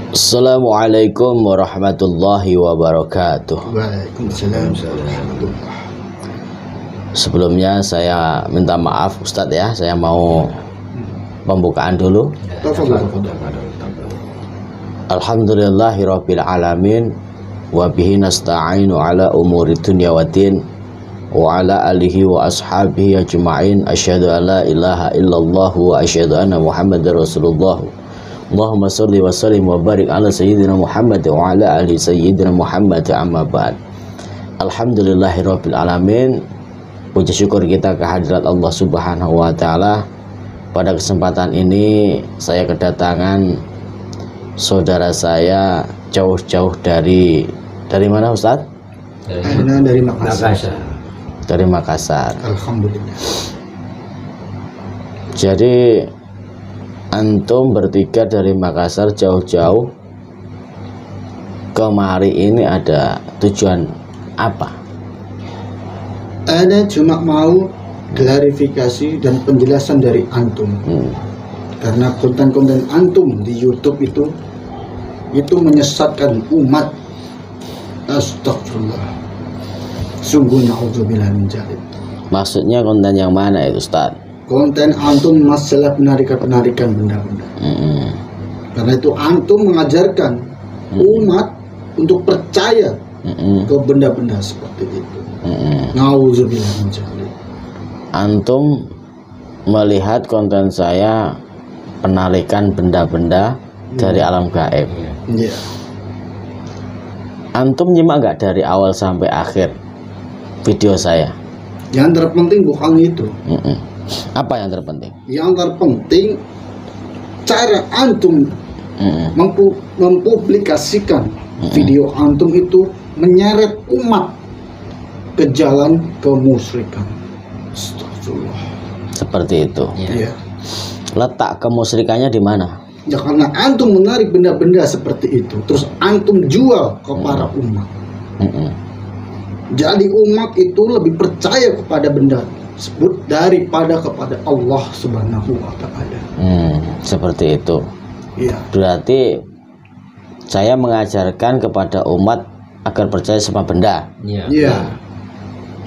Assalamualaikum warahmatullahi wabarakatuh. Waalaikumsalam. Sebelumnya saya minta maaf Ustadz ya, saya mau pembukaan dulu. Alhamdulillahirabbil alamin wa bihi nasta'inu ala umuri dunya waddin wa ala alihi wa ashabihi ajma'in. Asyhadu an la ilaha illallah wa asyhadu anna Muhammadar Rasulullah. Allahumma sholli wa sallim wa barik ala sayyidina Muhammad wa ala ali sayyidina Muhammad, amma ba'd. Alhamdulillahirabbil alamin. Puji syukur kita kehadirat Allah Subhanahu wa taala. Pada kesempatan ini saya kedatangan saudara saya jauh-jauh dari mana Ustaz? Dari Makassar. Dari Makassar. Alhamdulillah. Jadi antum bertiga dari Makassar jauh-jauh kemari ini ada tujuan apa? Ada cuma mau klarifikasi dan penjelasan dari antum. Karena konten-konten antum di YouTube itu menyesatkan umat. Astagfirullah. Sungguh na'udzubillah min dzalik. Maksudnya konten yang mana itu Ustaz? Konten antum masalah penarikan benda-benda. Karena itu antum mengajarkan umat untuk percaya ke benda-benda seperti itu. Na'udzubillah min dzalik. Antum melihat konten saya penarikan benda-benda dari alam gaib. Iya. Antum nyimak nggak dari awal sampai akhir video saya? Yang terpenting bukan itu. Apa yang terpenting? Yang terpenting cara antum mempublikasikan video antum itu menyeret umat ke jalan kemusyrikan. Astagfirullah. Seperti itu. Ya. Letak kemusyrikannya di mana? Ya karena antum menarik benda-benda seperti itu, terus antum jual ke para umat. Jadi umat itu lebih percaya kepada benda tersebut daripada kepada Allah Subhanahu wa taala. Seperti itu. Iya. Berarti saya mengajarkan kepada umat agar percaya sama benda. Iya.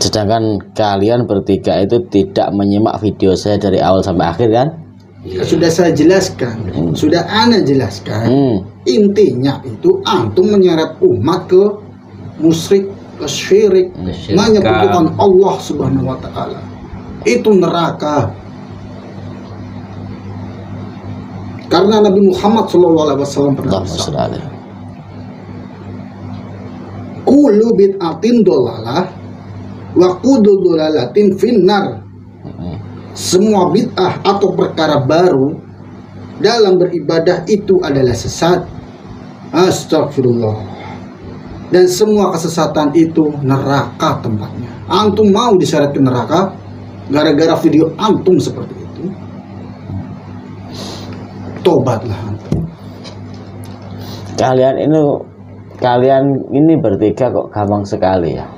Sedangkan kalian bertiga itu tidak menyimak video saya dari awal sampai akhir kan? Sudah saya jelaskan, sudah ana jelaskan. Intinya itu antum menyeret umat ke musyrik, ke syirik, menyekutukan Allah Subhanahu wa taala. Itu neraka. Karena Nabi Muhammad SAW pernah bersabda, kullu bid'atin dolalah wa kullu dolalatin finnar. Semua bid'ah atau perkara baru dalam beribadah itu adalah sesat. Astagfirullah. Dan semua kesesatan itu neraka tempatnya. Antum mau diseret ke neraka gara-gara video antum seperti itu? Tobatlah antum. Kalian ini bertiga kok gampang sekali ya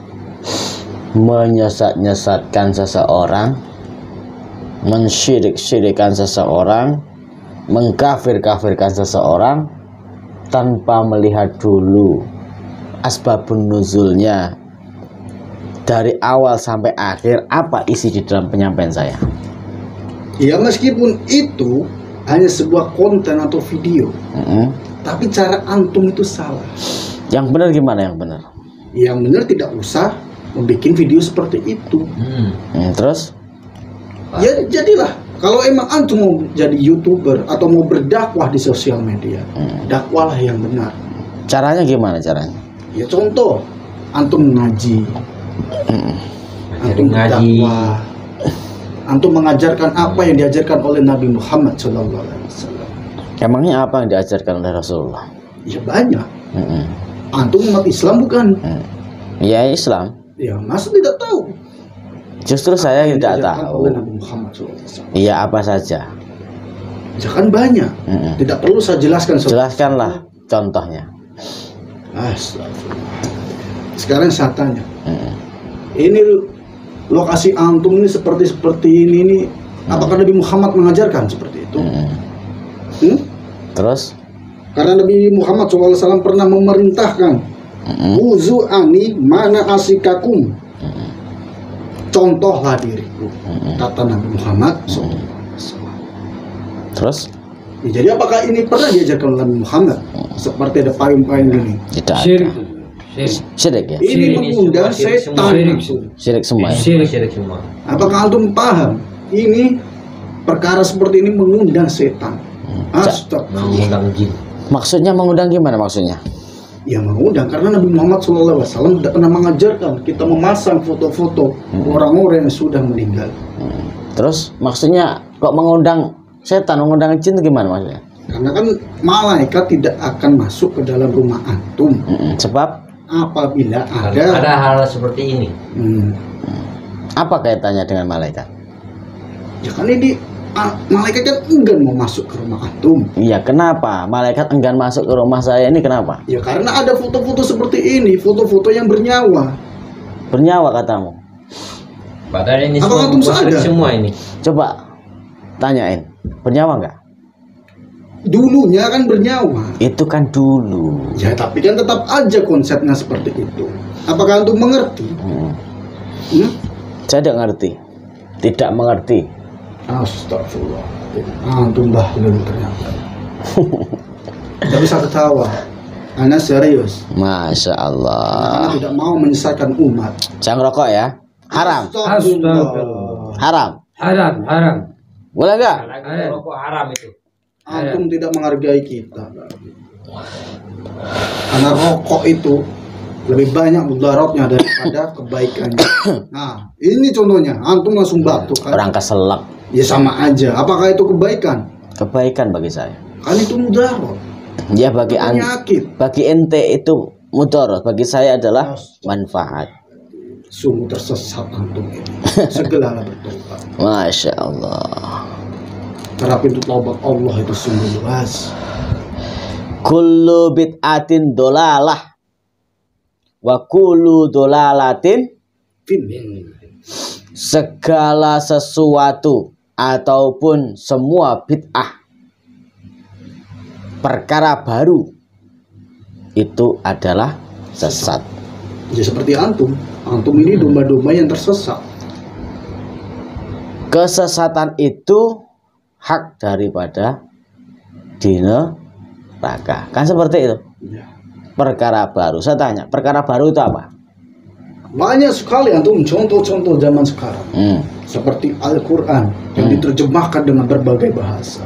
menyesat-nyesatkan seseorang, mensyirik-syirikan seseorang, mengkafir-kafirkan seseorang tanpa melihat dulu asbabun nuzulnya dari awal sampai akhir. Apa isi di dalam penyampaian saya? Ya meskipun itu hanya sebuah konten atau video, tapi cara antum itu salah. Yang benar gimana yang benar? Yang benar tidak usah membuat video seperti itu. Terus? Ya jadilah, kalau emang antum mau jadi YouTuber atau mau berdakwah di sosial media, dakwahlah yang benar. Caranya gimana caranya? Ya contoh, antum ngaji, antum berdakwah, antum mengajarkan apa yang diajarkan oleh Nabi Muhammad SAW. Emangnya apa yang diajarkan oleh Rasulullah? Ya banyak. Antum umat Islam bukan? Ya Islam. Ya masa tidak tahu? Justru saya tidak tahu. Oleh Nabi Muhammad SAW. Iya apa saja? Ya kan banyak. Tidak perlu saya jelaskan. Jelaskanlah contohnya. Astagfirullah. Sekarang saya tanya, ini lokasi antum ini seperti ini, apakah Nabi Muhammad mengajarkan seperti itu? Terus? Karena Nabi Muhammad SAW pernah memerintahkan uzu'ani mana asikakum, contohlah diriku, kata Nabi Muhammad SAW. Terus? Ya, jadi apakah ini pernah diajarkan oleh Nabi Muhammad? Seperti ada payung-payung gini. Tidak ada. Syirik ya? Ini mengundang setan. Syirik semua ya? Syirik semua. Apakah antum paham? Ini perkara seperti ini mengundang setan. Astagfirullah. Mengundang jin. Maksudnya mengundang gimana maksudnya? Ya mengundang karena Nabi Muhammad SAW tidak pernah mengajarkan kita memasang foto-foto orang-orang yang sudah meninggal. Terus maksudnya kok mengundang setan, mengundang jin itu gimana maksudnya? Karena kan malaikat tidak akan masuk ke dalam rumah antum. Sebab Apabila Ada hal seperti ini. apa kaitannya dengan malaikat? Ya kan ini malaikat kan enggan mau masuk ke rumah antum. Iya, kenapa malaikat enggan masuk ke rumah saya ini, kenapa? Ya karena ada foto-foto seperti ini, foto-foto yang bernyawa. Bernyawa katamu. Padahal ini Apakah semua antum musyrik sadar? semua ini. Coba tanyain, bernyawa enggak? Dulunya kan bernyawa. Itu kan dulu. Ya tapi kan tetap aja konsepnya seperti itu. Apakah antum mengerti? Saya tidak ngerti. Tidak mengerti. Astagfirullah. Antum bahlul ternyata. Tidak bisa ketawa. Anda serius. Masya Allah. Karena tidak mau menyesatkan umat. Jangan rokok ya. Haram. Astagfirullah. Haram. Haram. Boleh enggak? Rokok haram itu. Antum tidak menghargai kita. Karena rokok itu lebih banyak mudaratnya daripada kebaikannya. Nah, ini contohnya. Antum langsung batuk kan? Orang keselak. Ya sama aja. Apakah itu kebaikan? Kebaikan bagi saya. Kan itu mudarat. Ya bagi Penyakit. bagi ente itu mudarat, bagi saya adalah manfaat. Sungguh tersesat antum ini. Segeralah bertobat. Masya Allah. Karena pintu taubat Allah itu sungguh luas. Kullu bid'atin dolalah wa kullu dolalatin segala sesuatu ataupun semua bid'ah, perkara baru, itu adalah sesat. Ya seperti antum. Antum ini domba-domba yang tersesat. Kesesatan itu hak daripada di neraka. Kan seperti itu. Ya. Perkara baru. Saya tanya, perkara baru itu apa? Banyak sekali antum contoh-contoh zaman sekarang. Seperti Al-Quran yang diterjemahkan dengan berbagai bahasa.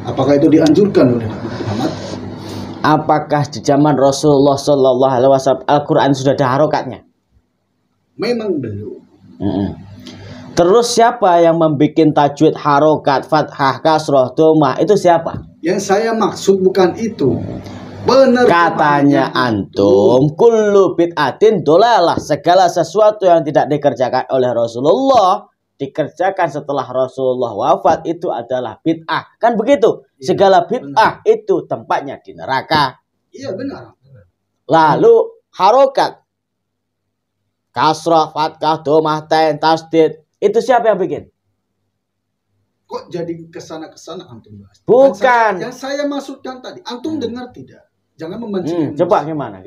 Apakah itu dianjurkan oleh Nabi Muhammad? Apakah di zaman Rasulullah Shallallahu Alaihi Wasallam Al-Quran sudah ada harokatnya? Memang belum. Terus siapa yang membuat tajwid harokat, fathah, kasroh, domah? Itu siapa? Yang saya maksud bukan itu. Benar. Katanya antum, kullu bid'atin dolalah, segala sesuatu yang tidak dikerjakan oleh Rasulullah dikerjakan setelah Rasulullah wafat itu adalah bid'ah. Kan begitu? Iya, segala bid'ah itu tempatnya di neraka. Iya benar. Lalu harokat, kasroh, fathah, domah, tain, tasdid, itu siapa yang bikin? Kok jadi kesana-kesana antum bahas? Bukan. Yang saya maksudkan tadi, antum dengar tidak? Jangan memancing. Coba gimana?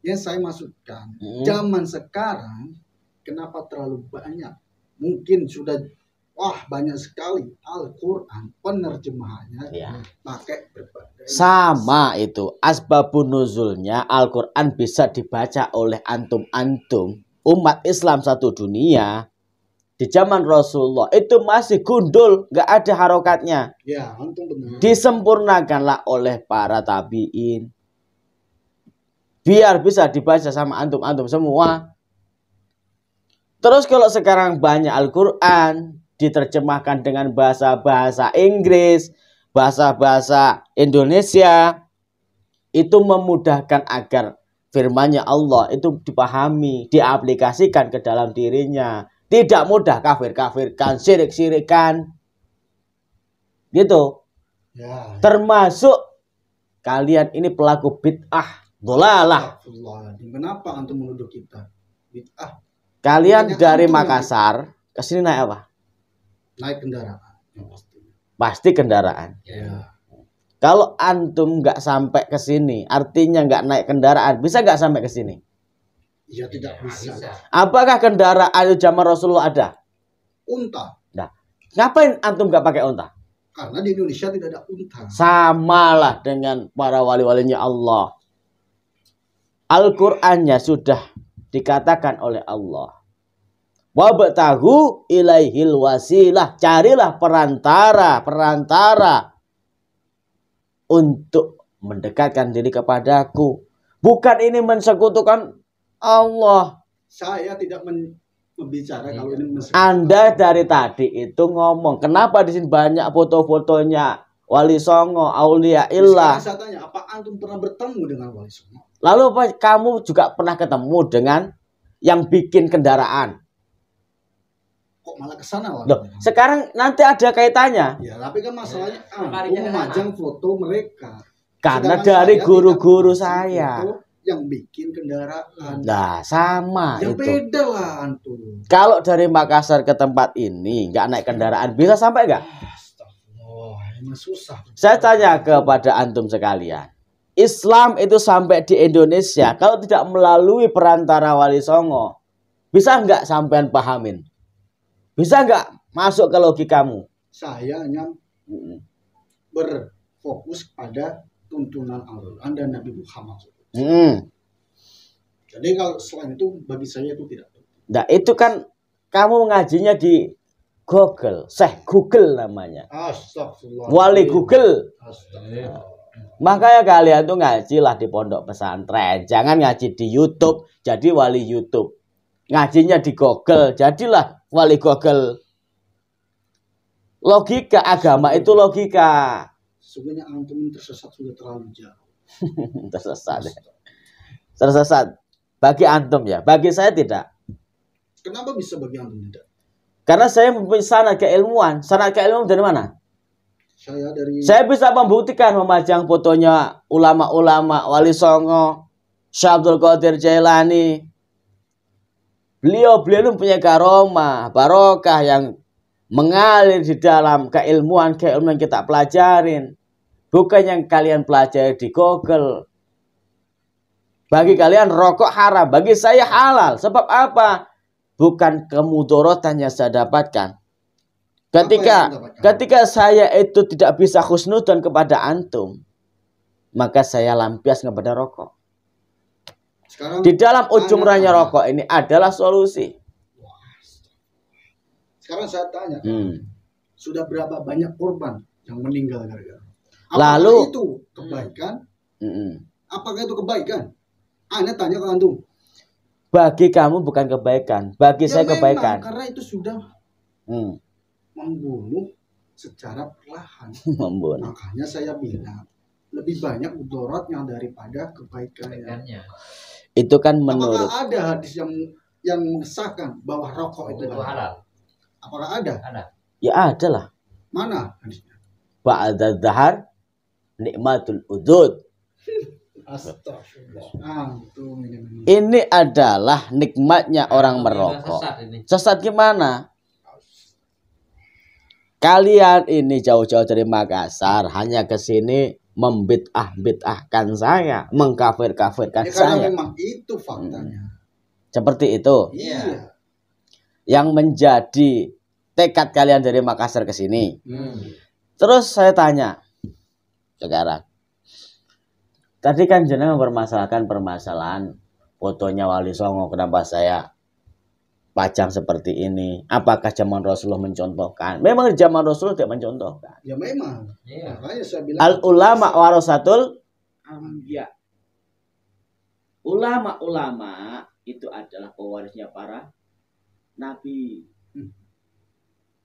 Yang saya maksudkan, zaman sekarang kenapa terlalu banyak? Mungkin sudah banyak sekali Al-Quran penerjemahannya pakai berbagai. Sama itu asbabun nuzulnya Al-Quran bisa dibaca oleh antum-antum umat Islam satu dunia. Di zaman Rasulullah itu masih gundul, nggak ada harokatnya. Ya, antum benar. Disempurnakanlah oleh para tabi'in. Biar bisa dibaca sama antum-antum semua. Terus kalau sekarang banyak Al-Quran diterjemahkan dengan bahasa-bahasa Inggris, bahasa-bahasa Indonesia, itu memudahkan agar firman-Nya Allah itu dipahami, diaplikasikan ke dalam dirinya. Tidak mudah kafir-kafirkan, syirik-syirikan. Gitu. Ya. Termasuk kalian ini pelaku bid'ah, dolalah. Kenapa antum menuduh kita bid'ah? Kalian dari Makassar ke sini naik apa? Naik kendaraan. Pasti kendaraan. Ya. Kalau antum nggak sampai ke sini, artinya nggak naik kendaraan, bisa nggak sampai ke sini? Ya tidak bisa. Apakah kendaraan zaman Rasulullah ada? Unta. Nah, ngapain antum nggak pakai unta? Karena di Indonesia tidak ada unta. Samalah dengan para wali-walinya Allah. Al-Qur'annya sudah dikatakan oleh Allah. Wabtahu ilaihil wasilah, carilah perantara untuk mendekatkan diri kepadaku. Bukan ini mensekutukan Allah. Saya tidak membicara kalau ini mensekutukan. Anda dari tadi itu ngomong, kenapa di sini banyak foto-fotonya Wali Songo, Aulia Illah. Sekarang saya tanya, apa antum pernah bertemu dengan Wali Songo? Lalu apa kamu juga pernah ketemu dengan yang bikin kendaraan? Kok malah ke sana? Loh, sekarang nanti ada kaitannya. Ya, tapi kan masalahnya antum memajang foto mereka. Karena Sedangkan dari saya guru-guru tidak memajang saya. foto yang bikin kendaraan. Nah, sama Yang itu. beda lah antum. Kalau dari Makassar ke tempat ini nggak naik kendaraan, bisa sampai nggak? Astagfirullah, emang susah. Saya tanya kepada antum sekalian. Islam itu sampai di Indonesia, kalau tidak melalui perantara Wali Songo, bisa nggak sampean pahamin? Bisa nggak masuk ke logikamu? Saya hanya berfokus pada tuntunan Al-Quran dan Nabi Muhammad. Jadi kalau selain itu bagi saya itu tidak. Nah itu kan kamu ngajinya di Google, Syekh Google namanya. Astagfirullah. Wali Google. Astagfirullah. Makanya kalian tuh ngajilah di pondok pesantren, jangan ngaji di YouTube jadi wali YouTube. Ngajinya di Google, jadilah wali Google. Logika agama itu logika. Sebenarnya antum tersesat sudah terlalu jauh. Tersesat. Bagi antum ya, bagi saya tidak. Kenapa bisa bagi antum tidak? Karena saya mempunyai sanad keilmuan. Sanad keilmuan dari mana? Saya bisa membuktikan memajang fotonya ulama-ulama Wali Songo, Syekh Abdul Qadir Jailani. Beliau punya karomah, barokah yang mengalir di dalam keilmuan kita pelajarin. Bukan yang kalian pelajari di Google. Bagi kalian rokok haram, bagi saya halal. Sebab apa? Bukan kemudorotan yang saya dapatkan. Ketika saya itu tidak bisa khusnudan kepada antum, maka saya lampias kepada rokok. Sekarang, di dalam ujung raya rokok ini adalah solusi. Sekarang saya tanya, sudah berapa banyak korban yang meninggal gara-gara? Lalu itu kebaikan? Apakah itu kebaikan? Anda tanya ke antum. Bagi kamu bukan kebaikan, bagi saya kebaikan. Karena itu sudah membunuh secara perlahan. Membunuh. Makanya saya bilang lebih banyak mudaratnya daripada kebaikannya. Itu kan menurut. Apakah ada hadis yang mengesahkan bahwa rokok itu halal? Apakah ada? Ya ada lah. Mana hadisnya? Ba'da dzahar nikmatul udud. Astagfirullah. Ini adalah nikmatnya orang merokok. Sesat gimana? Kalian ini jauh-jauh dari Makassar hanya ke sini membid'ahkan saya, mengkafir-kafirkan saya. Karena memang itu faktanya. Seperti itu. Iya. Yang menjadi tekad kalian dari Makassar ke sini. Terus saya tanya sekarang. Tadi kan jenengan mempermasalahkan permasalahan fotonya Wali Songo, kenapa saya pajang seperti ini? Apakah zaman Rasulullah mencontohkan? Memang zaman Rasulullah tidak mencontohkan. Ya memang. Makanya saya bilang al ulama warasatul anbiya. Ulama-ulama itu adalah pewarisnya para nabi.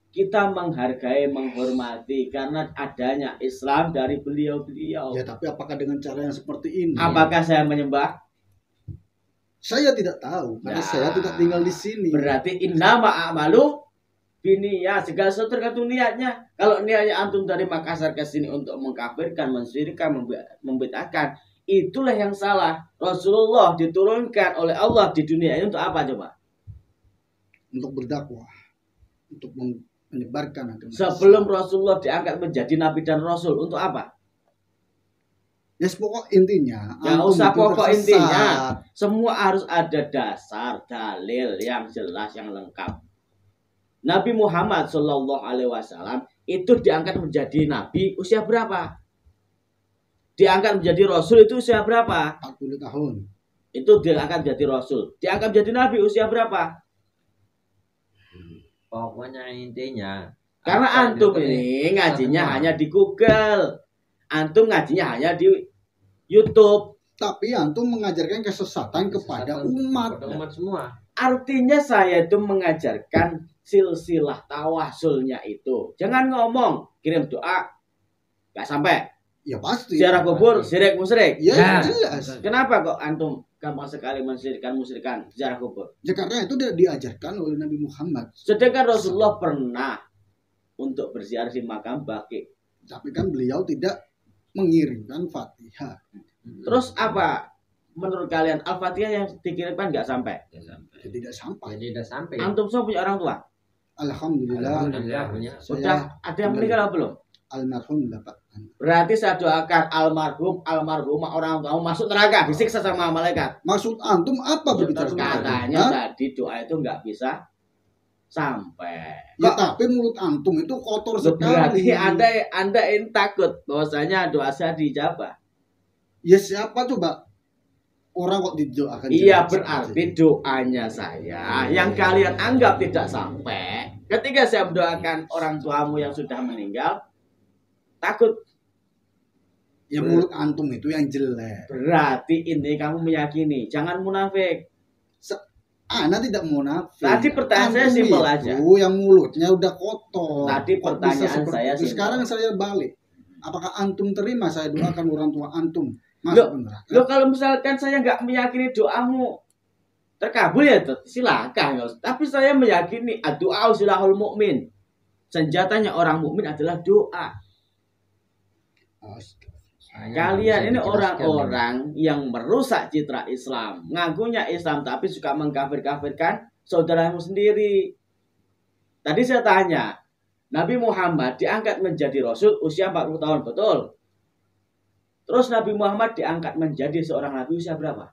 Kita menghargai, menghormati karena adanya Islam dari beliau-beliau. Ya, tapi apakah dengan cara yang seperti ini? Apakah saya menyembah? Saya tidak tahu karena saya tidak tinggal di sini. Berarti innama a'malu biniyat, segala sesuatu tergantung niatnya. Kalau niatnya antum dari Makassar ke sini untuk mengkafirkan, mensyirikkan, membid'ahkan, itulah yang salah. Rasulullah diturunkan oleh Allah di dunia ini untuk apa coba? Untuk berdakwah, untuk menyebarkan agama. Sebelum Rasulullah diangkat menjadi nabi dan rasul, untuk apa? Ya pokok intinya. Ya antum usah itu pokok tersesat. intinya. Semua harus ada dasar, dalil yang jelas, yang lengkap. Nabi Muhammad Shallallahu Alaihi Wasallam itu diangkat menjadi nabi usia berapa? Diangkat menjadi rasul itu usia berapa? 40 tahun. Itu diangkat menjadi rasul. Diangkat menjadi nabi usia berapa? Pokoknya intinya. Karena apa antum itu ini ngajinya semua. hanya di Google. Antum ngajinya hanya di YouTube. Tapi antum mengajarkan kesesatan kepada umat. Kepada umat semua. Artinya saya itu mengajarkan silsilah tawasulnya itu. Jangan ngomong kirim doa nggak sampai. Ya pasti. Ziarah kubur, syirik musyrik. Ya, Ya. jelas. Kenapa kok antum gampang sekali musyrikan ziarah kubur? Ya karena itu diajarkan oleh Nabi Muhammad. Sedangkan Rasulullah pernah untuk berziarah di makam Baqi. Tapi kan beliau tidak mengirimkan Fatihah. Terus apa? Menurut kalian Al-Fatihah yang dikirimkan nggak sampai? Ya, tidak sampai. Jadi udah sampai. Antum semua punya orang tua? Alhamdulillah. Alhamdulillah punya. Sudah ada yang meninggal apa belum? Almarhum dapat anak. Berarti saya doakan almarhumah orang tua masuk neraka disiksa sama malaikat. Maksud antum apa berbicara seperti itu? Katanya Hah? tadi doa itu nggak bisa sampai. Ya tapi mulut antum itu kotor Berarti sekali. anda ini takut bahwasanya doa saya dijabah. Ya siapa coba orang kok didoakan? Iya jelek berarti seperti itu? doanya saya yang kalian anggap tidak sampai. Ketika saya mendoakan orang tuamu yang sudah meninggal, takut. Ya mulut antum itu yang jelek. Berarti ini kamu meyakini, jangan munafik. Ana tidak munafik. Tadi pertanyaan saya Antum simpel itu aja. yang mulutnya udah kotor. Tadi Kok pertanyaan bisa seperti saya itu? simpel. Sekarang saya balik. Apakah antum terima saya doakan orang tua antum Loh, masuk neraka? Loh kalau misalkan saya nggak meyakini doamu terkabul ya silakan. Tapi saya meyakini doa silahul mukmin. Senjatanya orang mukmin adalah doa. Kalian ini orang-orang yang merusak citra Islam, ngakunya Islam tapi suka mengkafir-kafirkan saudaramu sendiri. Tadi saya tanya, Nabi Muhammad diangkat menjadi Rasul usia 40 tahun, betul? Terus Nabi Muhammad diangkat menjadi seorang Nabi usia berapa?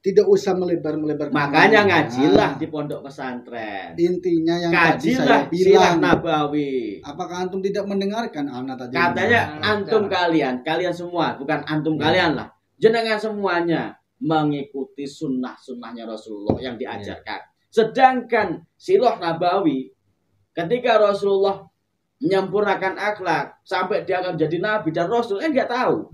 Tidak usah melebar-melebar. Makanya kemana-mana. ngajilah di pondok pesantren. Intinya yang tadi saya Kajilah sirah bilang. Nabawi. Apakah antum tidak mendengarkan anak tadi? Katanya antum kalian semua, bukan antum kalian lah. Jenengan semuanya mengikuti sunnah-sunnahnya Rasulullah yang diajarkan. Sedangkan sirah Nabawi, ketika Rasulullah menyempurnakan akhlak sampai dia akan menjadi Nabi dan Rasul, nggak tahu.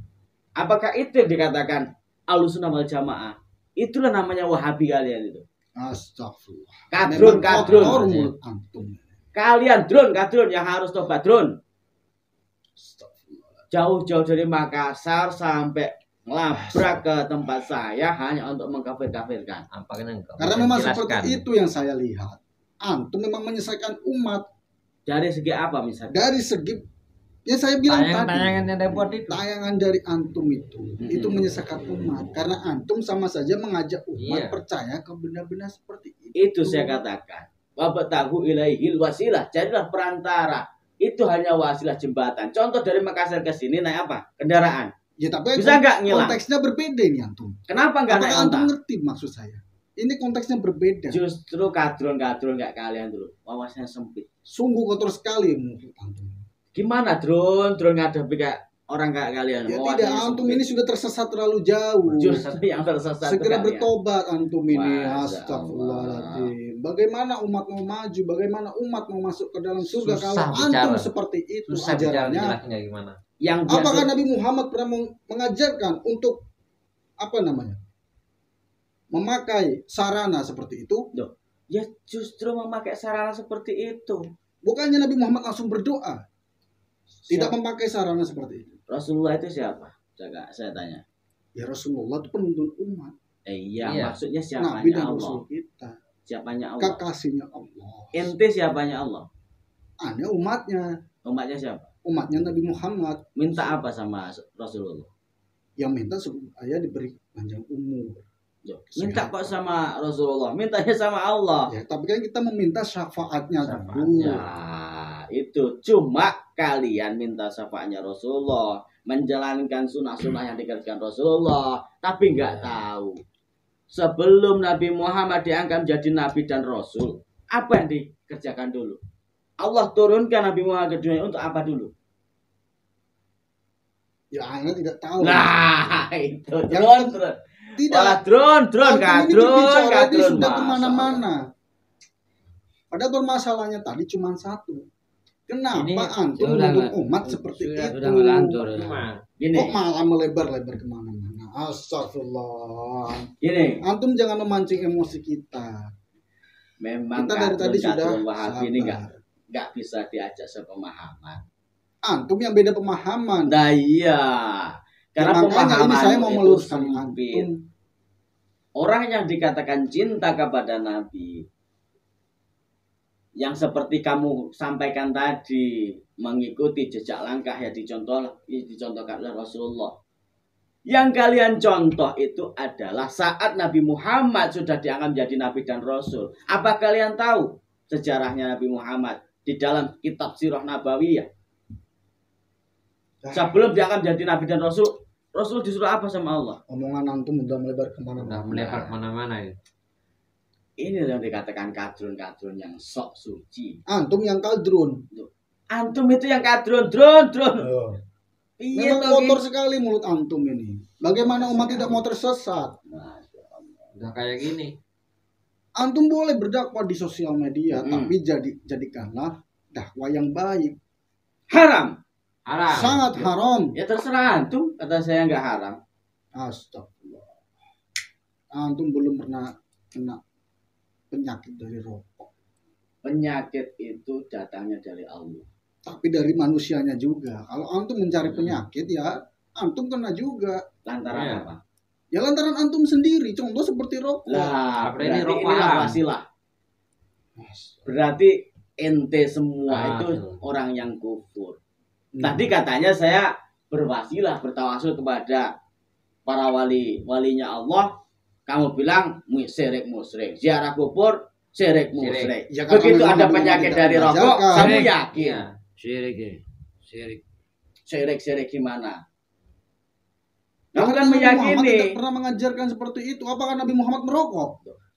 Apakah itu yang dikatakan Ahlussunnah wal Jamaah? Itulah namanya Wahabi kalian itu. Astagfirullah. Kadrun, Memang kadrun. kotor mulut antum. Kalian kadrun yang harus tobat drone. Jauh-jauh dari Makassar sampai ngelabrak ke tempat saya hanya untuk mengkafir-kafirkan. Apa kan engkau? Karena memang Jelaskan. seperti itu yang saya lihat. Antum memang menyesatkan umat Dari segi apa misalnya? dari segi yang saya bilang Tayangan-tayangan yang tadi. ada buat itu. Tayangan dari antum itu menyesatkan umat karena antum sama saja mengajak umat Iya. percaya ke benda-benda seperti itu. Itu saya katakan. Wabtahu ilaihil wasilah. Jadilah perantara. Itu hanya wasilah jembatan. Contoh dari Makassar ke sini naik apa? Kendaraan. Ya tapi Bisa nggak ngilang? konteksnya berbeda ini antum. Kenapa nggak naik Apakah antum onta? ngerti maksud saya? Ini konteksnya berbeda. Justru kadrun nggak kalian dulu. Wawasannya sempit. Sungguh kotor sekali mulut antum. Gimana drone ngadepi kayak orang kayak kalian? Ya Wawasannya tidak, antum sempit. ini sudah tersesat terlalu jauh. Justru yang tersesat itu Segera kalian. bertobat antum ini. Masya Astagfirullahaladzim. Bagaimana umat mau maju? Bagaimana umat mau masuk ke dalam surga Susah kalau bicara. antum seperti itu Susah bicara ajarannya? jelasnya gimana. Yang biasa, Apakah Nabi Muhammad pernah mengajarkan untuk apa namanya? Memakai sarana seperti itu? ya justru memakai sarana seperti itu. Bukannya Nabi Muhammad langsung berdoa, tidak memakai sarana seperti itu. Rasulullah itu siapa? Saya tanya. Ya Rasulullah itu penuntun umat, Iya, Iya. maksudnya Nabi siapanya dan Allah? Rasul kita, Siapanya Allah? kekasihnya Allah. Ente siapanya Allah? Anda umatnya, Umatnya siapa? umatnya Nabi Muhammad Minta apa sama Rasulullah? yang minta supaya diberi panjang umur. Loh, minta kok sama Rasulullah? Mintanya sama Allah. Ya, tapi kan kita meminta syafaatnya dulu. Ya, itu cuma kalian minta syafaatnya Rasulullah. menjalankan sunnah-sunnah yang dikerjakan Rasulullah, tapi nggak tahu sebelum Nabi Muhammad diangkat menjadi Nabi dan Rasul, apa yang dikerjakan dulu? Allah turunkan Nabi Muhammad ke dunia untuk apa dulu? Ya Anda tidak tahu. Nah, itu Yang drone. tidak. Wah, drone, Ini berbicara ini sudah Masya kemana-mana. Padahal permasalahannya tadi cuma satu. Kenapa Ini antum sudah menuntut umat seperti itu? sudah ngelantur. Gini, Kok malah melebar-lebar kemana-mana? Astagfirullah. gini. Antum jangan memancing emosi kita. Memang Kita dari tadi sudah Wahabi ini sabar. nggak bisa diajak sepemahaman. Antum yang beda pemahaman. Nah iya, karena Ya, makanya ini pemahaman saya mau itu meluruskan sempit. antum. Orang yang dikatakan cinta kepada Nabi, yang seperti kamu sampaikan tadi, mengikuti jejak langkah yang dicontohkan oleh Rasulullah. Yang kalian contoh itu adalah saat Nabi Muhammad sudah diangkat menjadi Nabi dan Rasul. Apa kalian tahu sejarahnya Nabi Muhammad di dalam kitab Sirah Nabawiyah? Sebelum diangkat menjadi Nabi dan Rasul, Rasul disuruh apa sama Allah? Omongan antum udah melebar Udah kemana-mana. melebar kemana-mana ya. Ini yang dikatakan kadrun-kadrun yang sok suci. Antum yang kaldrun. Antum itu yang kadrun, drone. Iya Memang toh, kotor sekali mulut antum ini. Bagaimana umat tidak mau tersesat? Udah kayak gini. Antum boleh berdakwah di sosial media, Hmm. tapi jadikanlah dakwah yang baik. haram. Haram. Sangat haram. Ya terserah antum, kata saya nggak haram. Astagfirullah. Antum belum pernah kena penyakit dari rokok, Penyakit itu datangnya dari Allah. tapi dari manusianya juga. Kalau antum mencari penyakit, ya antum kena juga. Lantaran Iya. apa? Ya lantaran antum sendiri. Contoh seperti rokok. Lah, Berarti ini berarti rokok inilah haram. wasilah. Berarti ente semua Ah, itu betul. orang yang kufur. Hmm. Tadi katanya saya berwasilah, bertawasul kepada para walinya Allah. Kamu bilang syirik musyrik, ziarah kubur syirik musyrik. Ya, karena Begitu memang ada Nabi penyakit Muhammad dari tidak rokok, mengajarkan. kamu Syirik. yakin? Iya. Syirik ya. Syirik. Syirik gimana? Ya, Kamu kan karena Nabi Muhammad meyakini. tidak pernah mengajarkan seperti itu. Apakah Nabi Muhammad merokok?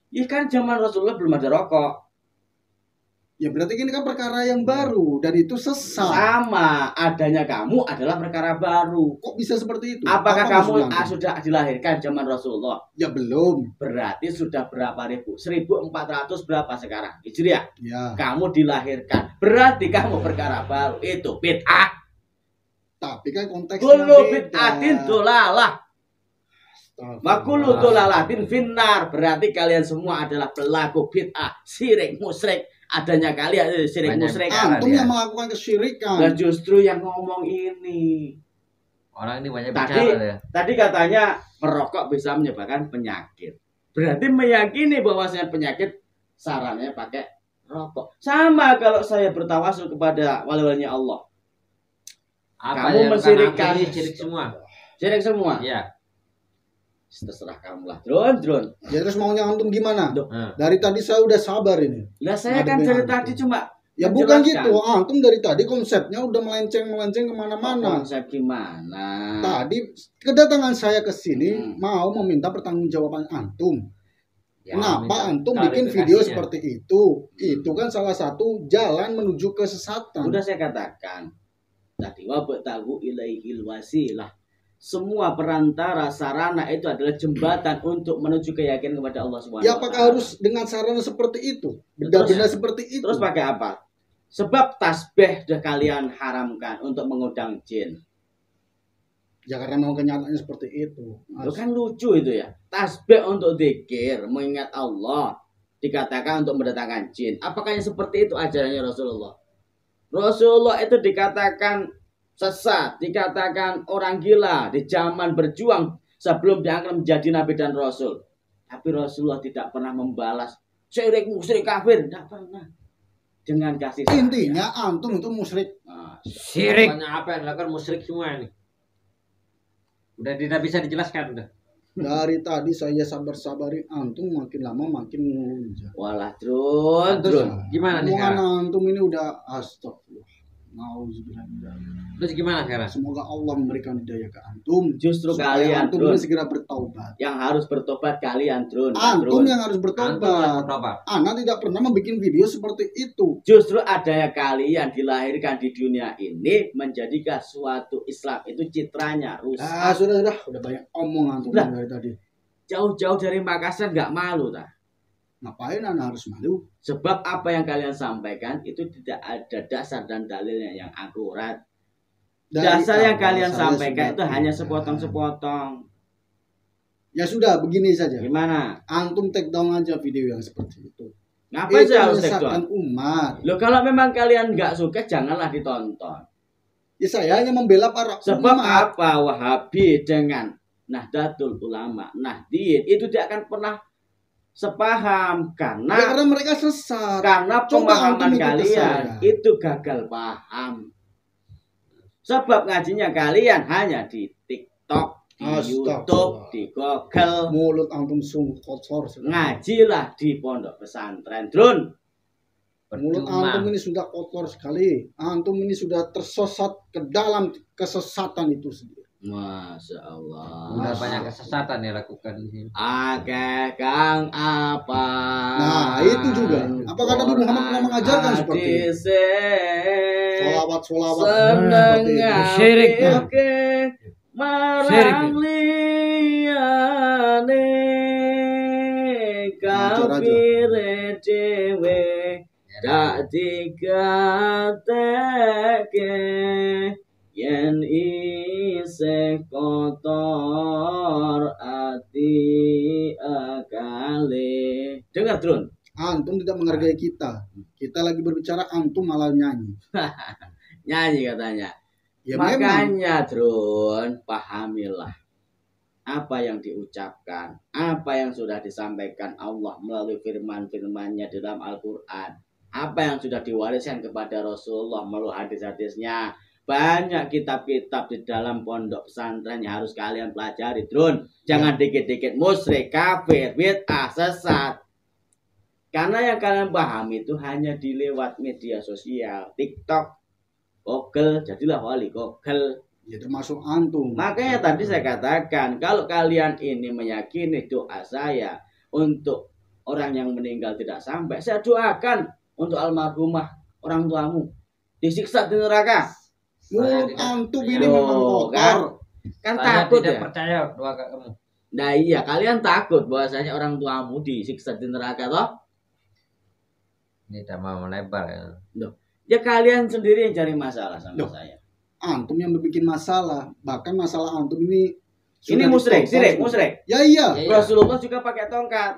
Ya kan zaman Rasulullah belum ada rokok. Ya berarti ini kan perkara yang baru dan itu sesat. Sama adanya kamu adalah perkara baru. Kok bisa seperti itu? Apakah Apa kamu maksud antum? sudah dilahirkan zaman Rasulullah? Ya belum. Berarti sudah berapa ribu? 1400 berapa sekarang? Hijriah. Ya. Kamu dilahirkan. Berarti kamu perkara baru. Itu bid'ah. Tapi kan konteksnya Kullu beda. bid'atin dolalah. Wa kullu dolalatin finnar. Berarti kalian semua adalah pelaku bid'ah, syirik, musyrik. Adanya kalian syirik Banyak. musyrik. Antum Ya. yang melakukan kesyirikan. Dan justru yang ngomong ini. Orang ini banyak Tadi- bicara ya. Tadi katanya merokok bisa menyebabkan penyakit. Berarti meyakini bahwasanya penyakit sarannya pakai rokok. Sama kalau saya bertawasul kepada wali-walinya Allah. Apa Kamu yang mensyirikkan. ini syirik semua. Syirik semua. Iya. Terserah kamu lah. Drone. Ya terus maunya antum gimana? Nah. Dari tadi saya udah sabar ini. Lah saya Ngadepin kan dari antum. tadi cuma Ya bukan menjelaskan. gitu. Antum dari tadi konsepnya udah melenceng kemana-mana. Konsep gimana? Tadi kedatangan saya ke sini Hmm. mau meminta pertanggungjawaban antum. Ya, Kenapa minta antum bikin klarifikasinya. video seperti itu? Itu kan salah satu jalan menuju kesesatan. Udah saya katakan. Tadi wabtagu ilaihil wasilah. Semua perantara sarana itu adalah jembatan untuk menuju keyakinan kepada Allah Subhanahu Ya wa apakah Ta'ala. harus dengan sarana seperti itu? Benda-benda seperti itu. Terus pakai apa? Sebab tasbih sudah kalian haramkan untuk mengundang jin. Ya karena memang kenyataannya seperti itu. Itu kan lucu itu ya. Tasbih untuk zikir, mengingat Allah, dikatakan untuk mendatangkan jin. Apakah yang seperti itu ajarannya Rasulullah? Rasulullah itu dikatakan sesat, dikatakan orang gila di zaman berjuang sebelum diangkat menjadi nabi dan rasul. Tapi Rasulullah tidak pernah membalas syirik, musyrik, kafir, tidak pernah. Dengan kasih sayang. Intinya antum itu musyrik. Nah, Syirik. Pokoknya apa yang dilakukan musyrik semua ini. Udah tidak bisa dijelaskan udah. Dari tadi saya sabar-sabarin antum makin lama makin ngelunjak. walah drone. Terus gimana nih Omongan sekarang? antum ini udah astagfirullah. Nauzubillah. Terus gimana sekarang? Semoga Allah memberikan hidayah ke antum. Justru supaya kalian, antum Drun, segera bertaubat. yang harus bertobat kalian, Drun. Antum Drun. yang harus Antum bertobat. bertobat. Ana tidak pernah membuat video seperti itu. Justru adanya kalian dilahirkan di dunia ini menjadikan suatu Islam itu citranya rusak. Sudah banyak omong antum Udah. dari tadi. Jauh-jauh dari Makassar nggak malu tak? Ngapain ana harus malu? Sebab apa yang kalian sampaikan itu tidak ada dasar dan dalilnya yang akurat. Dari Dasar yang awal kalian saya sampaikan sudah itu hanya bilang. sepotong-sepotong. Ya sudah, begini saja. Gimana? Antum take down aja video yang seperti itu. Ngapain Itu saya harus take menyesatkan down? umat. Loh kalau memang kalian nggak suka janganlah ditonton. Ya saya hanya membela para Sebab umat. apa? Wahabi dengan Nahdlatul Ulama, Nahdien itu tidak akan pernah sepaham Ya, karena karena mereka sesat. karena Coba pemahaman antum ikuti kalian saya. itu gagal paham. Sebab ngajinya kalian hanya di TikTok, di Astagfirullah. YouTube, di Google. Mulut antum sungguh kotor. Ngajilah di pondok pesantren, Drun. Mulut Percuma. antum ini sudah kotor sekali. Antum ini sudah tersesat ke dalam kesesatan itu sendiri. Masya Allah. Udah banyak kesesatan yang lakukan di sini. Akeh kang apa? Nah, itu juga. Apakah Nabi Muhammad pernah mengajarkan seperti itu? Solawat Seneng Syirik, ya. oke marang liyane Ngajar aja. kafir dewe dak dikateke yen isih kotor ati akale. Dengar, Drun. Antum tidak menghargai kita. Kita lagi berbicara, antum malah nyanyi. Nyanyi katanya. Ya memang. Makanya, Drun, pahamilah apa yang diucapkan, apa yang sudah disampaikan Allah melalui firman-firmannya dalam Al-Quran, apa yang sudah diwariskan kepada Rasulullah melalui hadis-hadisnya. Banyak kitab-kitab di dalam pondok pesantren yang harus kalian pelajari, Drun. Jangan dikit-dikit musyrik, kafir, bid'ah, sesat. Karena yang kalian pahami itu hanya di lewat media sosial, TikTok, Google, jadilah wali Google. Ya termasuk antum. Makanya tadi saya katakan, kalau kalian ini meyakini doa saya untuk orang yang meninggal tidak sampai, saya doakan untuk almarhumah orang tuamu disiksa di neraka. Mulut antum ini Loh, memang kotor. Kan Saya takut tidak ya. percaya doa kamu. Nah iya, kalian takut bahwasanya orang tuamu disiksa di neraka toh? Ini tidak mau melebar ya. Ya kalian sendiri yang cari masalah sama Loh. saya. Antum yang bikin masalah. Bahkan masalah antum ini Ini sudah musyrik, ditopang syirik, semua. musyrik. Ya iya. Ya, iya. Rasulullah juga pakai tongkat.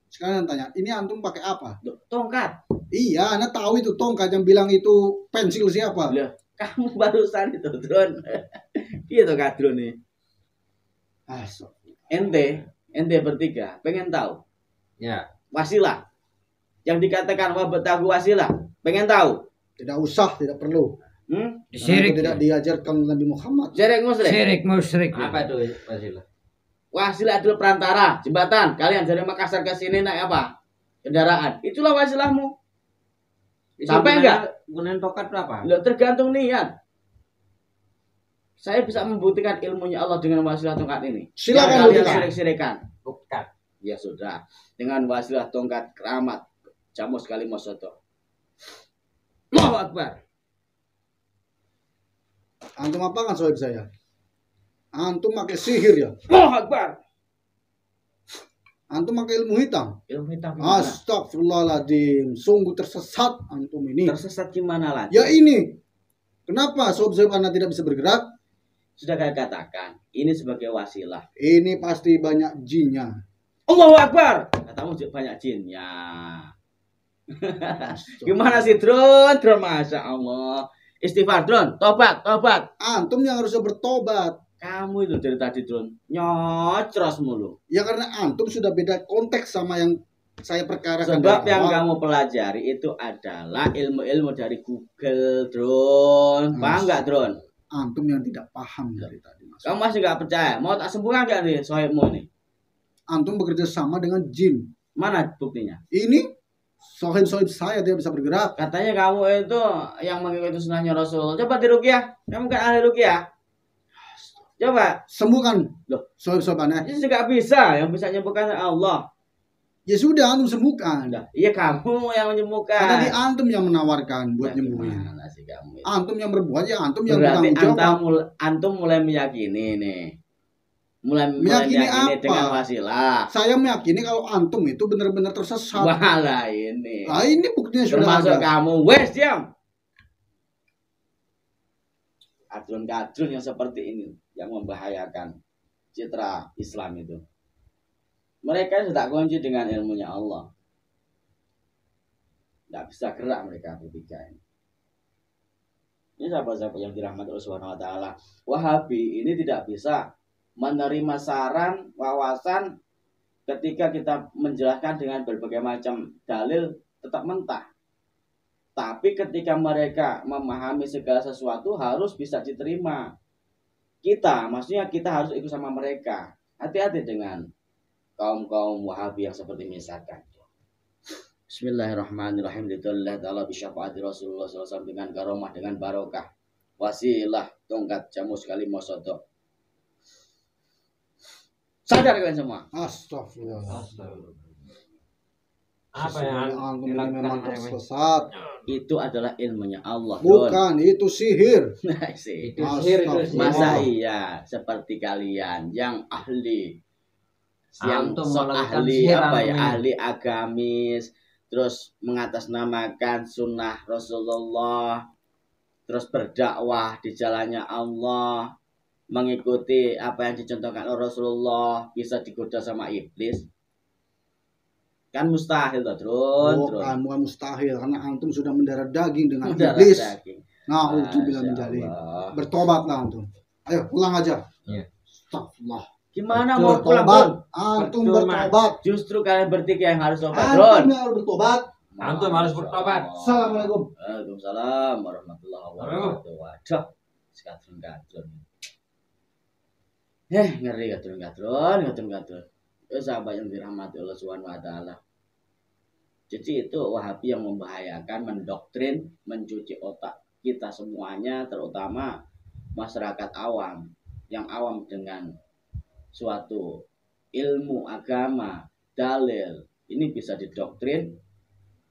Sekarang tanya, ini antum pakai apa? Loh, tongkat. Iya, Anda tahu itu tongkat yang bilang itu pensil siapa? Loh, kamu barusan itu drone. Iya tuh Kak drone nih. Ente bertiga pengen tahu Ya. wasilah yang dikatakan wabtagu wasilah, pengen tahu? Tidak usah, tidak perlu. Hmm? Syirik, Karena itu tidak diajarkan Nabi Muhammad. Syirik musyrik. syirik musyrik. Apa itu wasilah? Wasilah adalah perantara, jembatan. Kalian dari Makassar ke sini naik apa? Kendaraan. Itulah wasilahmu. Sampai enggak? Gunain tongkat itu apa? Loh, tergantung niat. Saya bisa membuktikan ilmunya Allah dengan wasilah tongkat ini. Silakan Yang kalian buktikan. syirik-syirikan. Bukan. Ya sudah. Dengan wasilah tongkat keramat. Jamu sekali mosoto. Allahu Akbar. Antum apa kan sohib saya? Antum pakai sihir ya? Allahu Akbar. Antum pakai ilmu hitam? Ilmu hitam gimana? Astagfirullahaladzim. Sungguh tersesat antum ini. Tersesat gimana lagi? Ya ini. Kenapa sohib-sohib Anda tidak bisa bergerak? Sudah saya katakan. Ini sebagai wasilah. Ini pasti banyak jinnya. Allahu Akbar. Katamu banyak jinnya. Gimana sih drone? Drone Masya Allah. Istighfar drone. Tobat. Antum yang harusnya bertobat. Kamu itu dari tadi drone. Nyocros mulu. Ya karena antum sudah beda konteks sama yang saya perkarakan. Sebab dari yang awal. kamu pelajari itu adalah ilmu-ilmu dari Google drone. Paham nggak drone? Antum yang tidak paham dari tadi mas. Kamu masih nggak percaya? Mau tak sembuhkan nggak nih sohibmu ini? Antum bekerja sama dengan jin. Mana buktinya? Ini sohib saya tidak bisa bergerak. Katanya kamu itu yang mengikuti sunnahnya Rasulullah. Coba diruqyah. Kamu kan ahli ruqyah. Coba. Sembuhkan. Loh. Sohib aneh. Itu nggak bisa. Yang bisa menyembuhkan Allah. Ya sudah, antum sembuhkan. Iya kamu yang menyembuhkan. Karena di antum yang menawarkan buat nyembuhin. Antum yang berbuat, ya antum yang berarti bertanggung jawab. antum mulai meyakini nih. Mulai Meyakini meyakini apa? dengan wasilah. Saya meyakini kalau antum itu benar-benar tersesat. Malah ini. Nah, ini buktinya sudah Termasuk ada. kamu. Wes diam. Kadrun-kadrun yang seperti ini yang membahayakan citra Islam itu. Mereka sudah kunci dengan ilmunya Allah. Tidak bisa gerak mereka bertiga ini. Ini sahabat-sahabat yang dirahmati Allah Subhanahu wa taala. Wahabi ini tidak bisa menerima saran, wawasan ketika kita menjelaskan dengan berbagai macam dalil tetap mentah. Tapi ketika mereka memahami segala sesuatu harus bisa diterima. Maksudnya kita harus ikut sama mereka. Hati-hati dengan kaum-kaum Wahabi yang seperti misalkan. Bismillahirrahmanirrahim. Lidullah ta'ala bisyafaati Rasulullah SAW dengan karomah, dengan barokah, wasilah, tongkat, jamu sekali mosodok. Sadar kalian semua. Astagfirullah. Apa yang antum ini dilakukan memang oleh tersesat. Itu adalah ilmunya Allah. Bukan, itu sihir. Nah, sih. itu sihir itu sihir. Masa iya seperti kalian yang ahli, yang Antum sok melakukan ahli sihir, apa ya, antum ini. ahli agamis, terus mengatasnamakan sunnah Rasulullah, terus berdakwah di jalannya Allah, mengikuti apa yang dicontohkan oleh Rasulullah, bisa digoda sama iblis. Kan mustahil toh, Drun. Bukan mustahil karena antum sudah mendarah daging dengan Darah iblis. daging. Nah, itu bila Masya menjadi. Allah. Bertobatlah antum. Ayo pulang aja. Iya. Astagfirullah. Gimana mau pulang, Bertobat. Drun? Antum Percuma. bertobat. Justru kalian bertiga yang harus tobat, Antum Drun. yang harus bertobat. Antum harus bertobat. Assalamualaikum. Waalaikumsalam warahmatullahi wabarakatuh. Waduh, sekadrun-kadrun. Ngeri kadrun-kadrun. Itu sahabat yang dirahmati Allah Subhanahu wa taala. Jadi itu Wahabi yang membahayakan, mendoktrin, mencuci otak kita semuanya, terutama masyarakat awam yang awam dengan suatu ilmu agama, dalil. Ini bisa didoktrin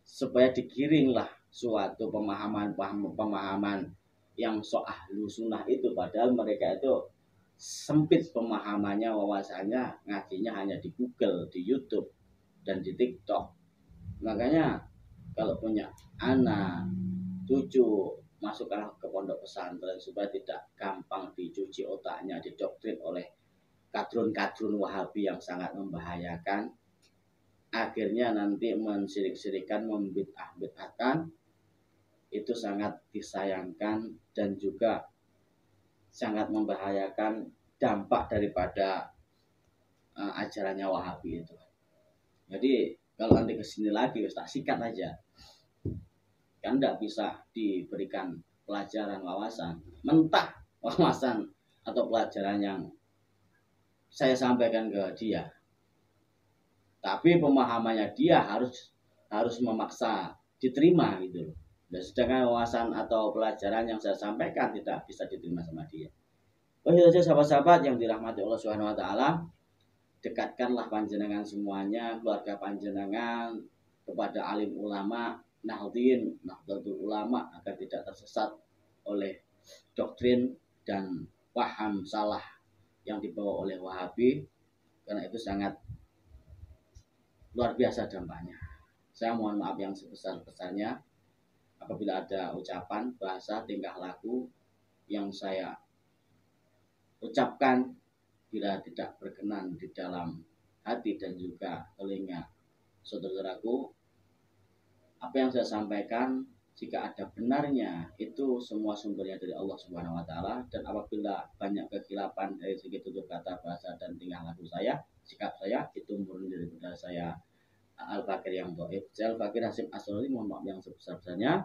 supaya digiringlah suatu pemahaman yang so ahlu sunnah itu, padahal mereka itu sempit pemahamannya, wawasannya, ngajinya hanya di Google, di YouTube, dan di TikTok. Makanya kalau punya anak, cucu, masukkanlah ke pondok pesantren supaya tidak gampang dicuci otaknya, didoktrin oleh kadrun-kadrun Wahabi yang sangat membahayakan. Akhirnya nanti mensirik-sirikan, membid'ah-bid'ahkan. Itu sangat disayangkan dan juga sangat membahayakan dampak daripada ajarannya Wahabi itu. Jadi kalau nanti kesini lagi tak sikat aja, kan tidak bisa diberikan pelajaran wawasan mentah, wawasan atau pelajaran yang saya sampaikan ke dia, tapi pemahamannya dia harus memaksa diterima gitu loh. Dan sedangkan wawasan atau pelajaran yang saya sampaikan tidak bisa diterima sama dia. Oh itu saja sahabat-sahabat yang dirahmati Allah Subhanahu wa taala. Dekatkanlah panjenengan semuanya, keluarga panjenengan kepada alim ulama, nahdlatul ulama, agar tidak tersesat oleh doktrin dan paham salah yang dibawa oleh Wahabi, karena itu sangat luar biasa dampaknya. Saya mohon maaf yang sebesar-besarnya apabila ada ucapan, bahasa, tingkah laku yang saya ucapkan bila tidak berkenan di dalam hati dan juga telinga saudaraku. Apa yang saya sampaikan, jika ada benarnya, itu semua sumbernya dari Allah Subhanahu wa taala, dan apabila banyak kekhilafan dari segi tutur kata, bahasa, dan tingkah laku saya, sikap saya, itu murni daripada saya Al-Fakir yang dhaif. Saya Al-Fakir Hasim Asrori, mohon maaf yang sebesar-besarnya.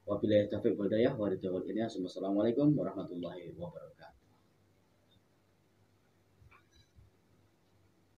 Wabillahi taufiq wal hidayah wa ridha wal inayah. Wassalamualaikum warahmatullahi wabarakatuh.